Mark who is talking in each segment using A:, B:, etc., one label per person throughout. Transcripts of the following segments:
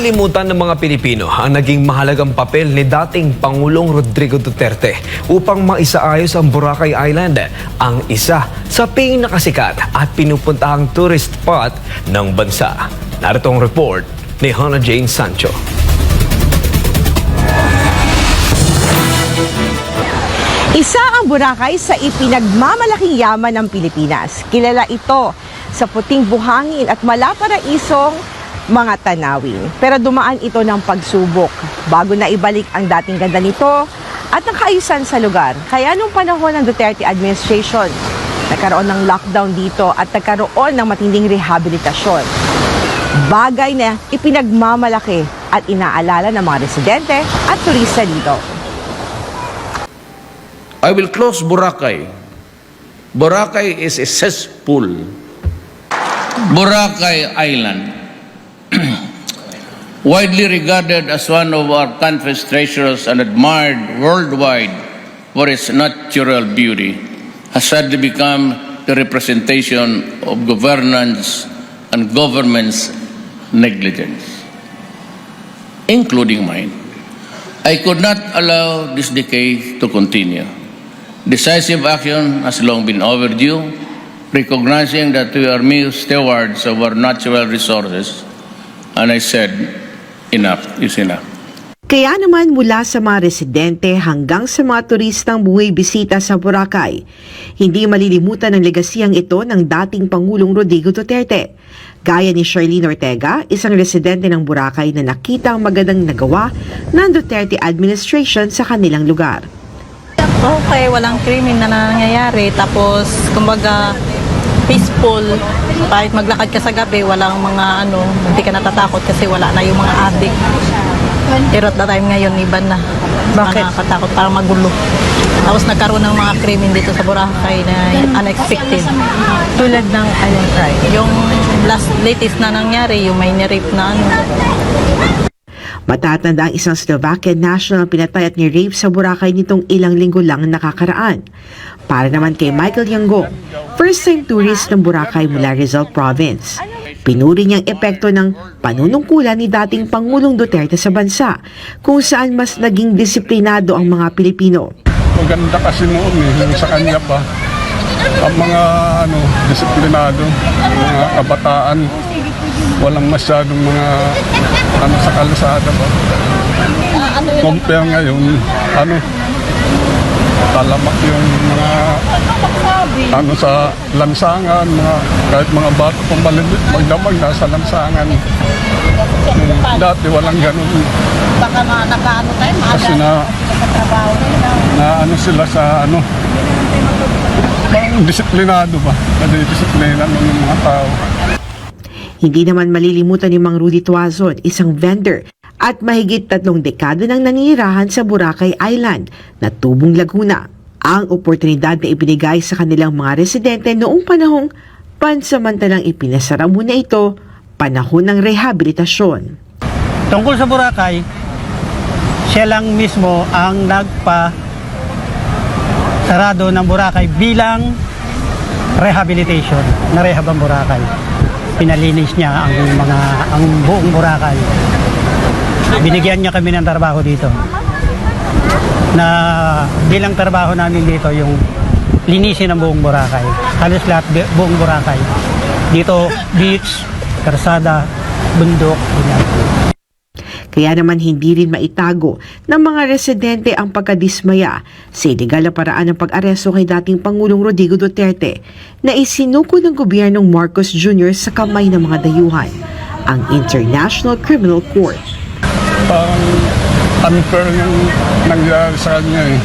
A: malilimutan ng mga Pilipino ang naging mahalagang papel ni dating Pangulong Rodrigo Duterte upang maisaayos ang Boracay Island, ang isa sa pinakasikat at pinupuntahang tourist spot ng bansa. Narito ang report ni Hannah Jane Sancho.
B: Isa ang Boracay sa ipinagmamalaking yaman ng Pilipinas. Kilala ito sa puting buhangin at malaparaisong mga tanawin. Pero dumaan ito ng pagsubok bago na ibalik ang dating ganda nito at ang kaayusan sa lugar. Kaya nung panahon ng Duterte administration, nagkaroon ng lockdown dito at nagkaroon ng matinding rehabilitasyon. Bagay na ipinagmamalaki at inaalala ng mga residente at turista dito.
C: I will close Boracay. Boracay is a cesspool. Boracay Island, widely regarded as one of our country's treasures and admired worldwide for its natural beauty, has sadly become the representation of governance and government's negligence, including mine. I could not allow this decay to continue. Decisive action has long been overdue, recognizing that we are mere stewards of our natural resources. And I said, enough is enough.
B: Kaya naman mula sa mga residente hanggang sa mga turistang buhay-bisita sa Boracay, hindi malilimutan ang legasiyang ito ng dating Pangulong Rodrigo Duterte. Gaya ni Charlene Ortega, isang residente ng Boracay na nakita ang magandang nagawa ng Duterte administration sa kanilang lugar.
D: Okay, walang krimen na nangyayari. Tapos, kumbaga, peaceful. Kahit maglakad ka sa gabi, walang mga hindi ka natatakot kasi wala na yung mga adik. Pero at the time ngayon, iba na.
B: Bakit?
D: Nakakatakot, parang magulo. Tapos nagkaroon ng mga krimen dito sa Boracay na unexpected.
B: Tulad ng anong crime?
D: Yung latest na nangyari, yung may nirape na
B: Matatanda ang isang Slovakian national pinatay at ni-rape sa Boracay nitong ilang linggo lang nakakaraan. Para naman kay Michael Yanggong, first-time tourist ng Boracay mula Rizal Province. Pinuri niyang epekto ng panunungkulan ni dating Pangulong Duterte sa bansa, kung saan mas naging disiplinado ang mga Pilipino.
E: Maganda kasi noon yung sa kanya pa, ang mga disiplinado, mga kabataan, walang masyadong mga sa kalsada ba. Compare ngayon, talamak yung mga sa lansangan, kahit mga bata pang maliliit, magdamag nasa lansangan. Dati walang ganun.
D: Baka nakaano tayo,
E: kasi na sila sa disiplinado ba? Nadidisiplina ng mga tao.
B: Hindi naman malilimutan ni Mang Rudy Tuazon, isang vendor at mahigit 3 dekada nang nanirahan sa Boracay Island na Tubong Laguna. Ang oportunidad na ibinigay sa kanilang mga residente noong panahong pansamantalang ipinasara muna ito, panahon ng rehabilitasyon.
F: Tungkol sa Boracay, siya lang mismo ang sarado ng Boracay bilang rehabilitation, na-rehab ang Boracay. Pinalinis niya ang buong Boracay. Binigyan niya kami ng trabaho dito. Na bilang trabaho namin dito yung linisin ng buong Boracay. Halos lahat buong Boracay. Dito beach, karsada, bundok, ganyan.
B: Kaya naman hindi rin maitago ng mga residente ang pagkadismaya sa iligal na paraan ng pag-aresto kay dating Pangulong Rodrigo Duterte na isinuko ng gobyernong Marcos Jr. sa kamay ng mga dayuhan, ang International Criminal Court.
E: Parang unfair yung nangyari sa kanya eh.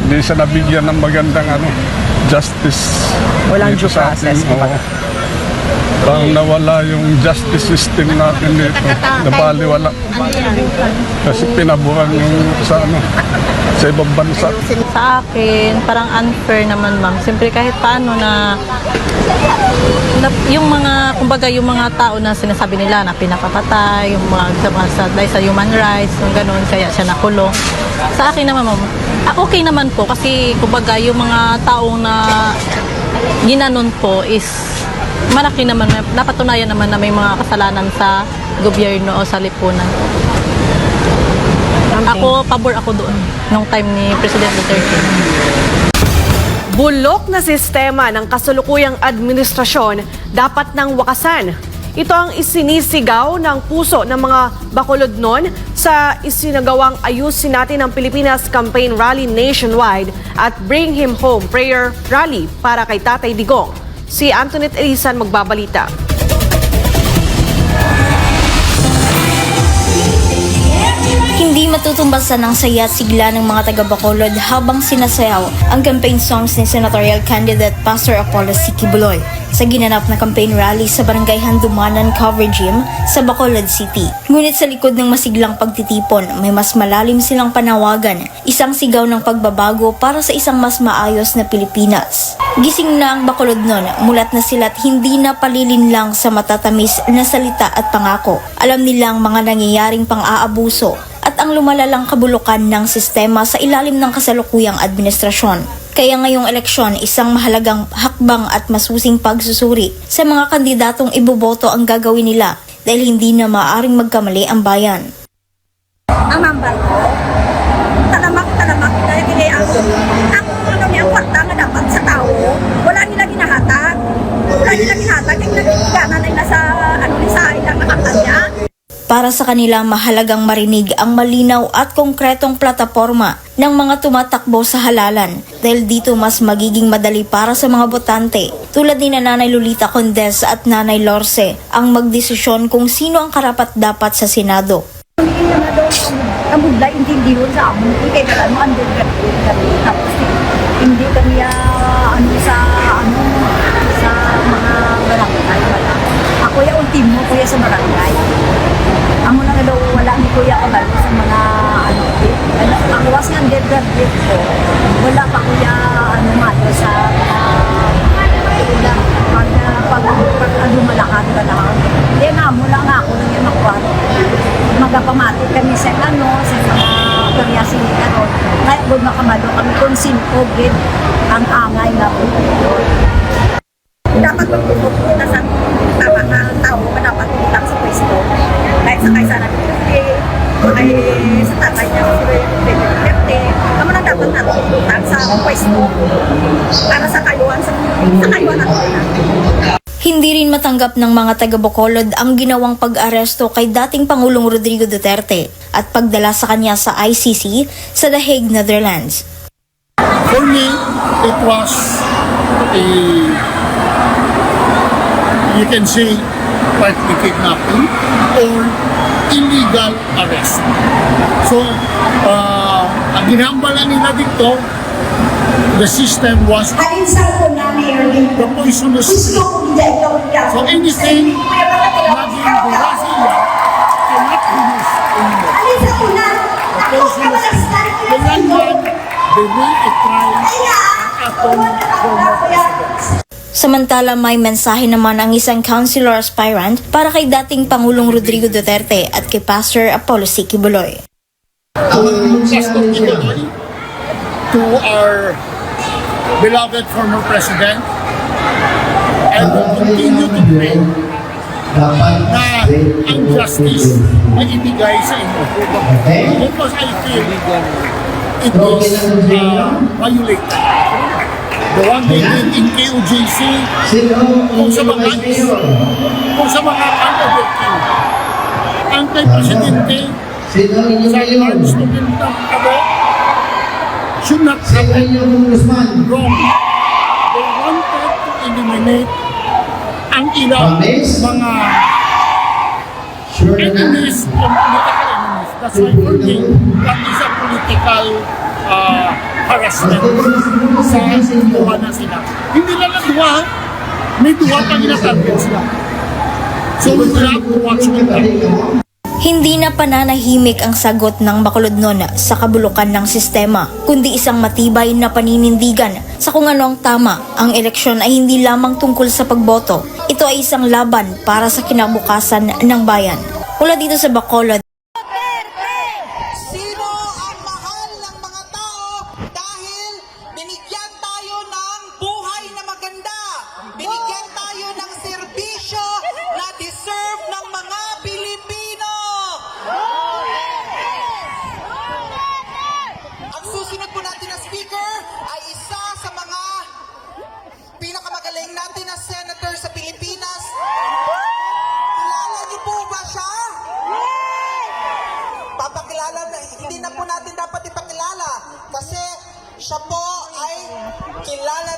E: Hindi siya nabigyan ng magandang justice.
B: Walang due process.
E: Parang nawala yung justice system natin dito. Nabali wala. Kasi pinaburan yung sa ibang bansa.
D: Sa akin, parang unfair naman, ma'am. Siyempre kahit paano na yung mga, kumbaga yung mga tao na sinasabi nila na pinapapatay, yung mga sa human rights, yung ganun, kaya siya nakulong. Sa akin naman, ma'am, okay naman po kasi kumbaga yung mga taong na ginanon po is malaki naman, napatunayan naman na may mga kasalanan sa gobyerno o sa lipunan. Ako, pabor ako doon nung time ni President Duterte.
B: Bulok na sistema ng kasalukuyang administrasyon dapat nang wakasan. Ito ang isinisigaw ng puso ng mga Bacolodnon sa isinagawang Ayusin Natin ang Pilipinas campaign rally nationwide at Bring Him Home prayer rally para kay Tatay Digong. Si Antoinette Elisan magbabalita.
G: Hindi matutumbasan ang saya at sigla ng mga taga-Bacolod habang sinasayaw ang campaign songs ni senatorial candidate Pastor Apollo C. Quiboloy sa ginanap na campaign rally sa Barangay Handumanan Cover Gym sa Bacolod City. Ngunit sa likod ng masiglang pagtitipon, may mas malalim silang panawagan, isang sigaw ng pagbabago para sa isang mas maayos na Pilipinas. Gising na ang Bacolodnon, mulat na sila't hindi na palilinlang sa matatamis na salita at pangako. Alam nilang mga nangyayaring pang-aabuso at ang lumalalang kabulukan ng sistema sa ilalim ng kasalukuyang administrasyon. Kaya ngayong eleksyon, isang mahalagang hakbang at masusing pagsusuri sa mga kandidatong iboboto ang gagawin nila dahil hindi na maaaring magkamali ang bayan.
H: Ang member ko, talamak dahil hindi ang niya, kwarta nga dapat sa tao, wala nila ginahatag. Yung nagigana nila sa sa ilang nakakanya.
G: Para sa kanila, mahalagang marinig ang malinaw at konkretong plataporma ng mga tumatakbo sa halalan dahil dito mas magiging madali para sa mga botante tulad ni Nanay Lolita Condes at Nanay Lorce ang magdesisyon kung sino ang karapat-dapat sa Senado.
H: Hindi na daw ang budla intindiyon sa amon, kaya kaya tapos hindi kami sa mga barangay. Ako yung ultimo kuya sa barangay. Amo na nga daw wala ni kuya kabalo sa mga ang was nga undergraduate ko, wala pa kuya mato sa pag lumalakan ka lang. Hindi nga, mula nga ako nang yung makuha. Magapamati kami sa sa mga karyasin ni Karon. Kaya kung makamalo kami kung sinpogid ang angay nga po. Dapat magpupunta sa tama na tao ka dapat pumunta sa pwesto. Kahit sa kaisana ni sa tatay niya, si Duterte, kamo na dapat natin sa pwesto para sa kayuan natin.
G: Hindi rin matanggap ng mga taga-Bacolod ang ginawang pag-aresto kay dating Pangulong Rodrigo Duterte at pagdala sa kanya sa ICC sa The Hague, Netherlands.
E: For me, it was you can say, partly kidnapping or illegal arrest. So, ang ginambala nila dito, the system was the poisonous snake. So anything naging Brazilian cannot be used anymore. The poisonous snake. Kailangan, they will try upon former presidents.
G: Samantala, may mensahe naman ang isang councilor aspirant para kay dating Pangulong Rodrigo Duterte at kay Pastor Apollo C. Quiboloy.
E: Pastor Quiboloy, to our beloved former president, I will continue to pray na ang justice ay ibigay sa inyo. Because I feel it is violated. The one they did in KOJC, kung sa mga underworking, anti-presidente, sa large to build ng kabo, should not happen. Wrong. They wanted to eliminate ang ilang mga enemies, political enemies. That's why for me, that is a political harassment sa duwa na sila. Hindi lang ang duwa, may duwa pang inatarget sila. So we have to watch with them.
G: Hindi na pananahimik ang sagot ng Bacolodnon sa kabulukan ng sistema, kundi isang matibay na paninindigan sa kung ano ang tama. Ang eleksyon ay hindi lamang tungkol sa pagboto. Ito ay isang laban para sa kinabukasan ng bayan. Mula dito sa Bacolod,
I: Sino ang mahal ng mga tao dahil binigyan tayo ng buhay na maganda, binigyan tayo ng susunod po natin na speaker ay isa sa mga pinakamagaling natin na senator sa Pilipinas. Kilala niyo po ba siya? Papakilala na, hindi na po natin dapat ipakilala kasi siya po ay kilala